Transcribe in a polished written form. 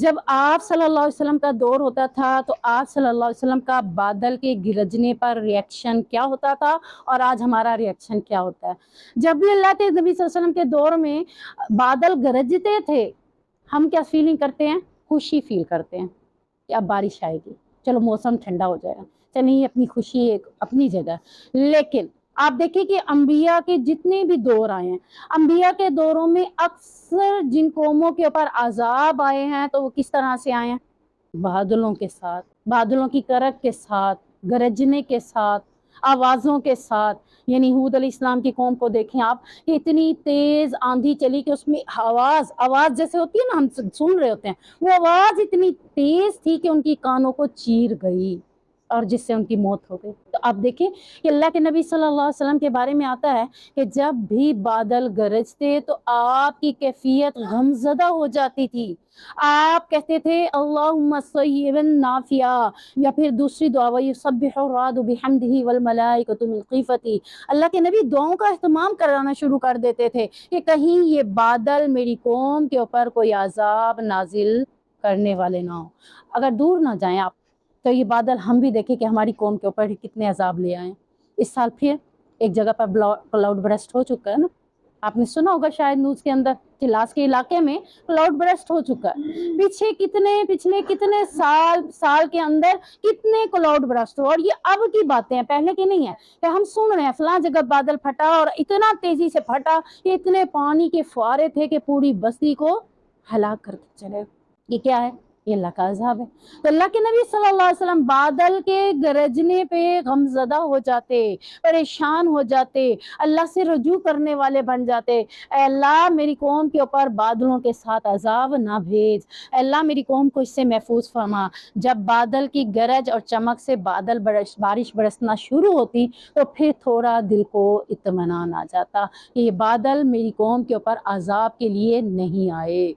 جب آپ صلی اللہ علیہ وسلم کا دور ہوتا تھا تو آپ صلی اللہ علیہ وسلم کا بادل کے گرجنے پر ریئیکشن کیا ہوتا تھا اور آج ہمارا ریئیکشن کیا ہوتا ہے؟ جب بھی اللہ کے نبی صلی اللہ علیہ وسلم کے دور میں بادل گرجتے تھے، ہم کیا فیلنگ کرتے ہیں؟ خوشی فیل کرتے ہیں کہ اب بارش آئے گی، چلو موسم ٹھنڈا ہو جائے گا، چلیے اپنی خوشی ایک اپنی جگہ۔ لیکن آپ دیکھیں کہ انبیاء کے جتنے بھی دور آئے ہیں، انبیاء کے دوروں میں اکثر جن قوموں کے اوپر عذاب آئے ہیں تو وہ کس طرح سے آئے ہیں؟ بادلوں کے ساتھ، بادلوں کی کرک کے ساتھ، گرجنے کے ساتھ، آوازوں کے ساتھ۔ یعنی ہود علیہ السلام کی قوم کو دیکھیں آپ کہ اتنی تیز آندھی چلی کہ اس میں آواز جیسے ہوتی ہے نا، ہم سن رہے ہوتے ہیں، وہ آواز اتنی تیز تھی کہ ان کی کانوں کو چیر گئی اور جس سے ان کی موت ہو گئی۔ تو آپ دیکھیں کہ اللہ کے نبی صلی اللہ علیہ وسلم کے بارے میں آتا ہے کہ جب بھی بادل گرجتے تو آپ کی کیفیت غمزدہ ہو جاتی تھی۔ آپ کہتے تھے اللہم صیبا نافعا، یا پھر دوسری دعا وَيُسَبِّحُ الرَّعْدُ بِحَمْدِهِ وَالْمَلَائِكَةُ مِنْ خِیفَتِهِ۔ اللہ کے نبی دعاؤں کا اہتمام کرانا شروع کر دیتے تھے کہ کہیں یہ بادل میری قوم کے اوپر کوئی عذاب نازل کرنے والے نہ ہوں۔ اگر دور نہ جائیں آپ تو یہ بادل ہم بھی دیکھیں کہ ہماری قوم کے اوپر کتنے عذاب لے آئے ہیں۔ اس سال پھر ایک جگہ پر کلاؤڈ برسٹ ہو چکا ہے نا، آپ نے سنا ہوگا شاید نیوز کے اندر کہ لاس کے علاقے میں کلاؤڈ برسٹ ہو چکا ہے۔ پچھلے کتنے سال کے اندر کتنے کلاؤڈ برسٹ ہو، اور یہ اب کی باتیں ہیں، پہلے کی نہیں ہے کہ ہم سن رہے ہیں فلاں جگہ بادل پھٹا اور اتنا تیزی سے پھٹا کہ اتنے پانی کے فوارے تھے کہ پوری بستی کو ہلاک کر کے چلے۔ یہ کیا ہے؟ یہ اللہ کا عذاب ہے۔ تو اللہ کے نبی صلی اللہ علیہ وسلم بادل کے گرجنے پہ غمزدہ ہو جاتے، پریشان ہو جاتے، اللہ سے رجوع کرنے والے بن جاتے۔ اے اللہ میری قوم کے اوپر بادلوں کے ساتھ عذاب نہ بھیج، اے اللہ میری قوم کو اس سے محفوظ فرما۔ جب بادل کی گرج اور چمک سے بارش برسنا شروع ہوتی تو پھر تھوڑا دل کو اطمینان آ جاتا کہ یہ بادل میری قوم کے اوپر عذاب کے لیے نہیں آئے۔